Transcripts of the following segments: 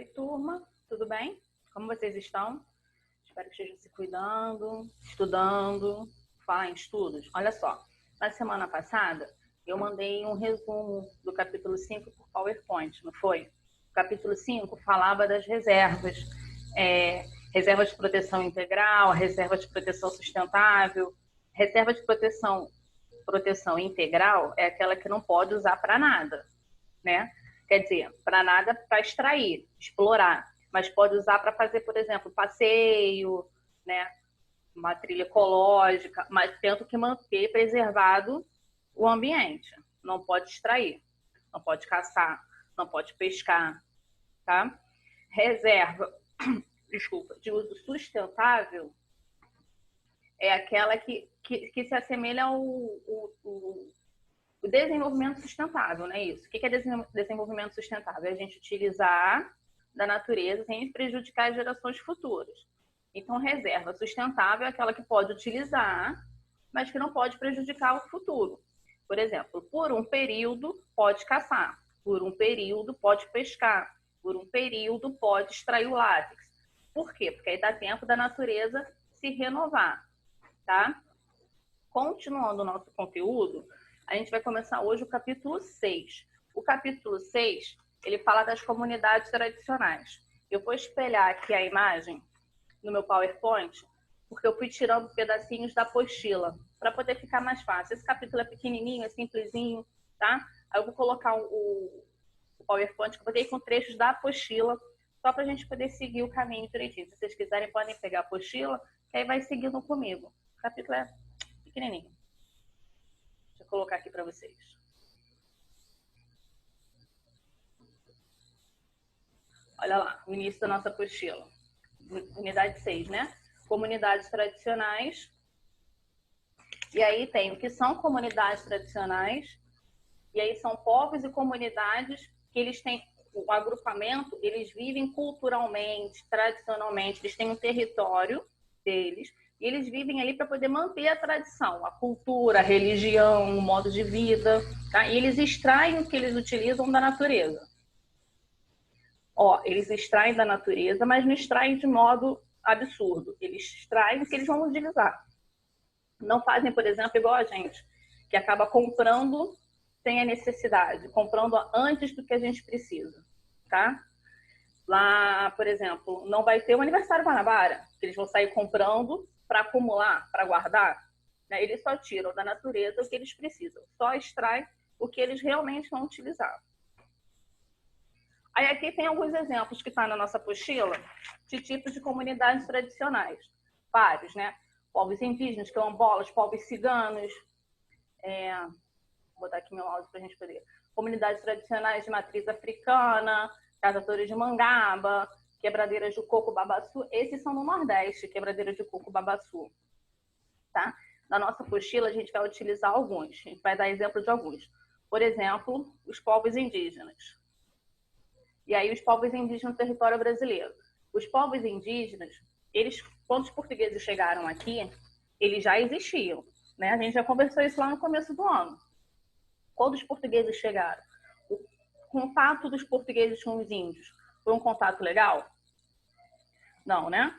Oi, turma, tudo bem? Como vocês estão? Espero que estejam se cuidando, estudando. Falar em estudos, olha só. Na semana passada, eu mandei um resumo do capítulo 5 por PowerPoint, não foi? O capítulo 5 falava das reservas. Reserva de proteção integral, reserva de proteção sustentável. Reserva de proteção integral é aquela que não pode usar para nada, né? Quer dizer, para nada para extrair, explorar, mas pode usar para fazer, por exemplo, passeio, né? Uma trilha ecológica, mas tendo que manter preservado o ambiente. Não pode extrair, não pode caçar, não pode pescar, tá? Reserva, desculpa, de uso sustentável é aquela que se assemelha ao o desenvolvimento sustentável, não é isso? O que é desenvolvimento sustentável? É a gente utilizar da natureza sem prejudicar as gerações futuras. Então, reserva sustentável é aquela que pode utilizar, mas que não pode prejudicar o futuro. Por exemplo, por um período pode caçar, por um período pode pescar, por um período pode extrair o látex. Por quê? Porque aí dá tempo da natureza se renovar, tá? Continuando o nosso conteúdo, a gente vai começar hoje o capítulo 6. O capítulo 6, ele fala das comunidades tradicionais. Eu vou espelhar aqui a imagem no meu PowerPoint, porque eu fui tirando pedacinhos da apostila, para poder ficar mais fácil. Esse capítulo é pequenininho, é simplesinho, tá? Aí eu vou colocar o PowerPoint, que eu botei com trechos da apostila, só para a gente poder seguir o caminho direitinho. Se vocês quiserem, podem pegar a apostila, que aí vai seguindo comigo. O capítulo é pequenininho. Deixa eu colocar aqui para vocês. Olha lá, o início da nossa apostila. Unidade 6, né? Comunidades tradicionais. E aí tem o que são comunidades tradicionais. E aí são povos e comunidades que eles têm o agrupamento, eles vivem culturalmente, tradicionalmente, eles têm um território deles. E eles vivem ali para poder manter a tradição, a cultura, a religião, o modo de vida, tá? E eles extraem o que eles utilizam da natureza. Eles extraem da natureza, mas não extraem de modo absurdo. Eles extraem o que eles vão utilizar. Não fazem, por exemplo, igual a gente, que acaba comprando sem a necessidade, comprando antes do que a gente precisa, tá? Lá, por exemplo, não vai ter o aniversário Guanabara, que eles vão sair comprando para acumular, para guardar, né? Eles só tiram da natureza o que eles precisam, só extraem o que eles realmente vão utilizar. Aí aqui tem alguns exemplos que estão na nossa apostila de tipos de comunidades tradicionais. Vários, né? Povos indígenas, quilombolas, povos ciganos. Vou botar aqui meu áudio para a gente poder. Comunidades tradicionais de matriz africana, caçadores de mangaba, quebradeiras de coco babaçu. Esses são no Nordeste, quebradeiras de coco babaçu. Tá? Na nossa apostila, a gente vai utilizar alguns. A gente vai dar exemplo de alguns. Por exemplo, os povos indígenas. E aí, os povos indígenas no território brasileiro. Os povos indígenas, quando os portugueses chegaram aqui, eles já existiam, né? A gente já conversou isso lá no começo do ano. Quando os portugueses chegaram, o contato dos portugueses com os índios foi um contato legal? Não, né?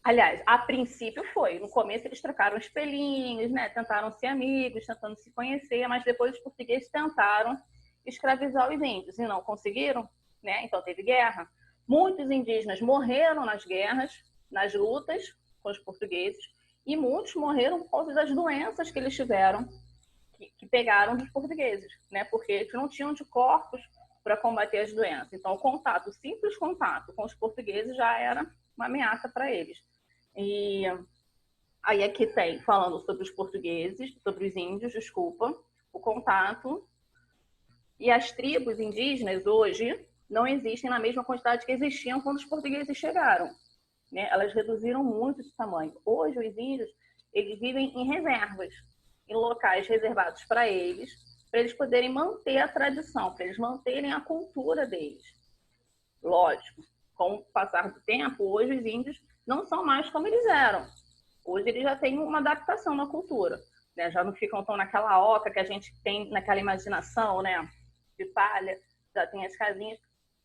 Aliás, a princípio foi. No começo eles trocaram espelhinhos, né? Tentaram ser amigos, tentando se conhecer, mas depois os portugueses tentaram escravizar os índios e não conseguiram, né? Então teve guerra. Muitos indígenas morreram nas guerras, nas lutas com os portugueses, e muitos morreram por causa das doenças que eles tiveram, que pegaram dos portugueses, né? Porque eles não tinham anticorpos para combater as doenças. Então, o simples contato com os portugueses já era uma ameaça para eles. E aí aqui tem, falando sobre os portugueses, sobre os índios, desculpa, o contato. E as tribos indígenas hoje não existem na mesma quantidade que existiam quando os portugueses chegaram, né? Elas reduziram muito de tamanho. Hoje, os índios, eles vivem em reservas, em locais reservados para eles poderem manter a tradição, para eles manterem a cultura deles. Lógico, com o passar do tempo, hoje os índios não são mais como eles eram. Hoje eles já têm uma adaptação na cultura, né? Já não ficam tão naquela oca que a gente tem naquela imaginação, né? De palha, já tem as casinhas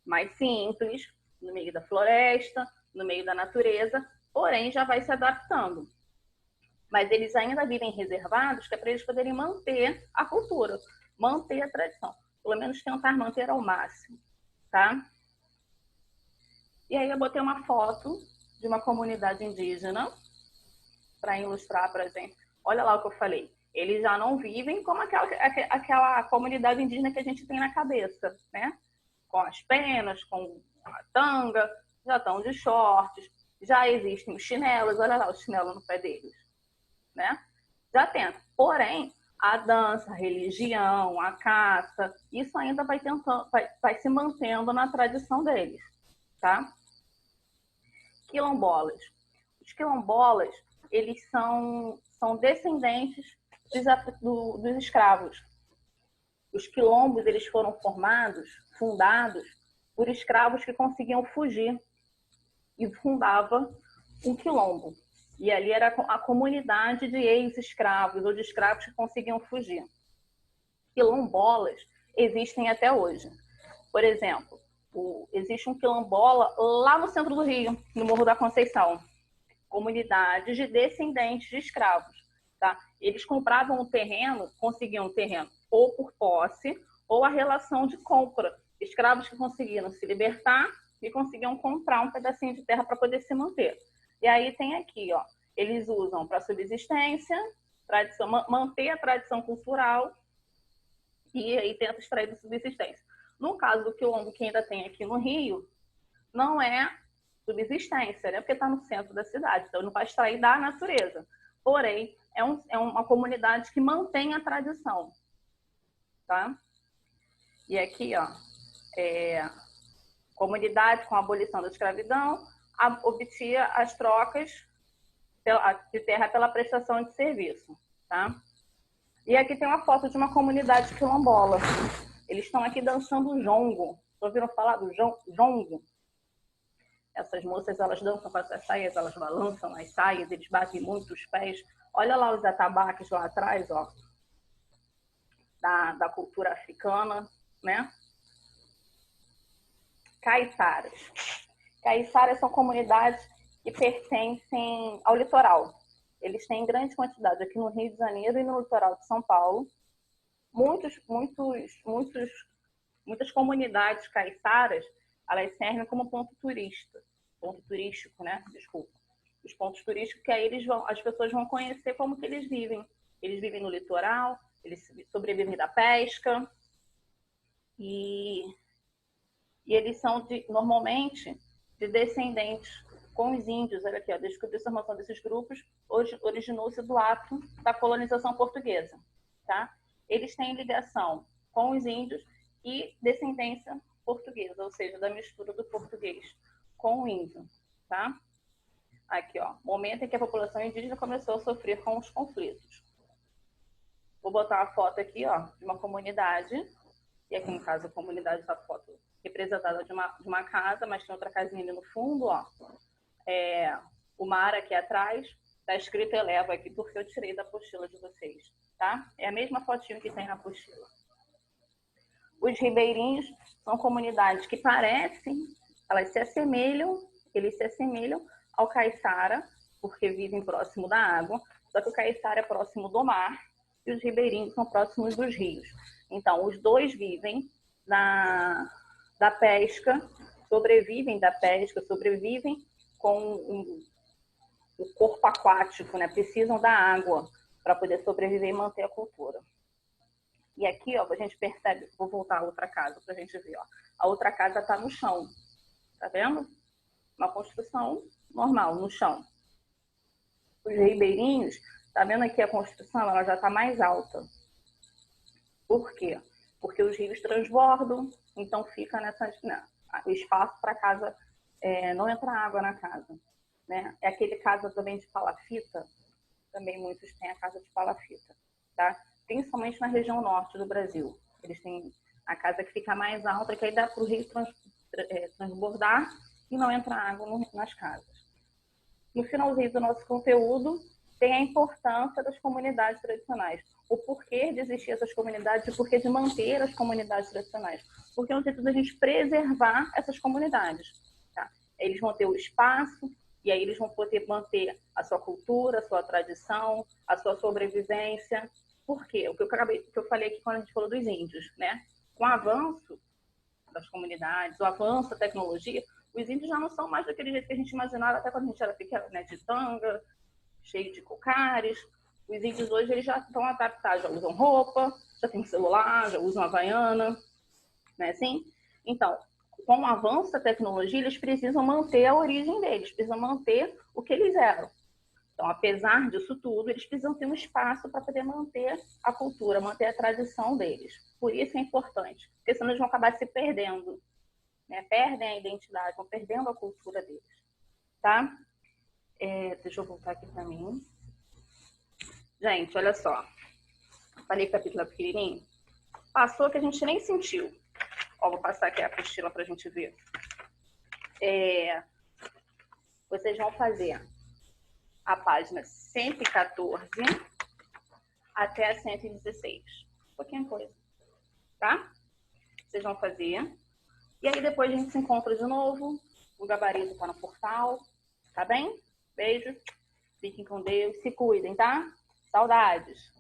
mais simples, no meio da floresta, no meio da natureza, porém já vai se adaptando. Mas eles ainda vivem reservados, que é para eles poderem manter a cultura, manter a tradição. Pelo menos tentar manter ao máximo, tá? E aí eu botei uma foto de uma comunidade indígena para ilustrar para a gente. Olha lá o que eu falei. Eles já não vivem como aquela comunidade indígena que a gente tem na cabeça, né? Com as penas, com a tanga, já estão de shorts, já existem os chinelos, olha lá o chinelo no pé deles, né? Já tem. Porém, a dança, a religião, a caça, isso ainda vai se mantendo na tradição deles, tá? Quilombolas. Os quilombolas, eles são descendentes dos escravos. Os quilombos, eles foram fundados por escravos que conseguiam fugir e fundava um quilombo. E ali era a comunidade de ex-escravos ou de escravos que conseguiam fugir. Quilombolas existem até hoje. Por exemplo, existe um quilombola lá no centro do Rio, no Morro da Conceição. Comunidades de descendentes de escravos. Tá? Eles compravam o terreno, conseguiam o terreno ou por posse ou a relação de compra. Escravos que conseguiram se libertar e conseguiam comprar um pedacinho de terra para poder se manter. E aí tem aqui, ó, eles usam para subsistência, tradição, manter a tradição cultural e aí tenta extrair da subsistência. No caso do quilombo que ainda tem aqui no Rio, não é subsistência, né? Porque está no centro da cidade, então não vai extrair da natureza. Porém, é uma comunidade que mantém a tradição, tá? E aqui, ó, comunidade com a abolição da escravidão obtinha as trocas de terra pela prestação de serviço, tá? E aqui tem uma foto de uma comunidade quilombola. Eles estão aqui dançando jongo. Ouviram falar do jongo? Essas moças, elas dançam com essas saias, elas balançam as saias, eles batem muito os pés. Olha lá os atabaques lá atrás, ó, da cultura africana, né? Caiçaras. Caiçaras são comunidades que pertencem ao litoral. Eles têm grande quantidade aqui no Rio de Janeiro e no litoral de São Paulo. Muitas comunidades caiçaras, elas servem como ponto turístico, né? Desculpa. Os pontos turísticos que aí as pessoas vão conhecer como que eles vivem. Eles vivem no litoral, eles sobrevivem da pesca e eles são normalmente de descendentes com os índios. Olha aqui, ó, desde que a formação desses grupos originou-se do ato da colonização portuguesa, tá? Eles têm ligação com os índios e descendência portuguesa, ou seja, da mistura do português com o índio, tá? Aqui, ó, momento em que a população indígena começou a sofrer com os conflitos. Vou botar uma foto aqui, ó, de uma comunidade, e aqui no caso a comunidade, essa foto representada de uma casa, mas tem outra casinha ali no fundo, ó. O mar aqui atrás, tá escrito Eleva aqui, porque eu tirei da apostila de vocês, tá? É a mesma fotinho que tem na apostila. Os ribeirinhos são comunidades que eles se assemelham ao caiçara, porque vivem próximo da água, só que o caiçara é próximo do mar e os ribeirinhos são próximos dos rios. Então, os dois vivem da pesca, sobrevivem com o corpo aquático, né? Precisam da água para poder sobreviver e manter a cultura. E aqui, ó, a gente percebe, vou voltar a outra casa para a gente ver, ó. A outra casa está no chão, tá vendo? Uma construção normal, no chão. Os ribeirinhos, tá vendo aqui a construção? Ela já está mais alta. Por quê? Porque os rios transbordam, então fica o espaço para a casa, não entra água na casa, né? É aquele casa também de palafita, também muitos têm a casa de palafita, tá? Principalmente na região norte do Brasil. Eles têm a casa que fica mais alta, que aí dá para o rio transbordar e não entra água nas casas. No finalzinho do nosso conteúdo, tem a importância das comunidades tradicionais. O porquê de existir essas comunidades e o porquê de manter as comunidades tradicionais. Porque é um jeito da gente preservar essas comunidades. Tá? eles vão ter o espaço, e aí eles vão poder manter a sua cultura, a sua tradição, a sua sobrevivência. Por quê? O que eu falei aqui quando a gente falou dos índios, né? Com o avanço das comunidades, o avanço da tecnologia, os índios já não são mais daquele jeito que a gente imaginava até quando a gente era pequeno, né? De tanga, cheio de cocares. Os índios hoje eles já estão adaptados, já usam roupa, já tem celular, já usam havaiana, né? Assim? Então, com o avanço da tecnologia, eles precisam manter a origem deles, precisam manter o que eles eram. Então, apesar disso tudo, eles precisam ter um espaço para poder manter a cultura, manter a tradição deles. Por isso é importante, porque senão eles vão acabar se perdendo, né? Perdem a identidade, vão perdendo a cultura deles, tá? Deixa eu voltar aqui para mim. Gente, olha só. Falei que o capítulo é pequenininho. Passou que a gente nem sentiu. Ó, vou passar aqui a apostila para a gente ver. Vocês vão fazer a página 114 até a 116. Pouquinha coisa, tá? Vocês vão fazer. E aí depois a gente se encontra de novo. O gabarito tá no portal. Tá bem? Beijo. Fiquem com Deus. Se cuidem, tá? Saudades.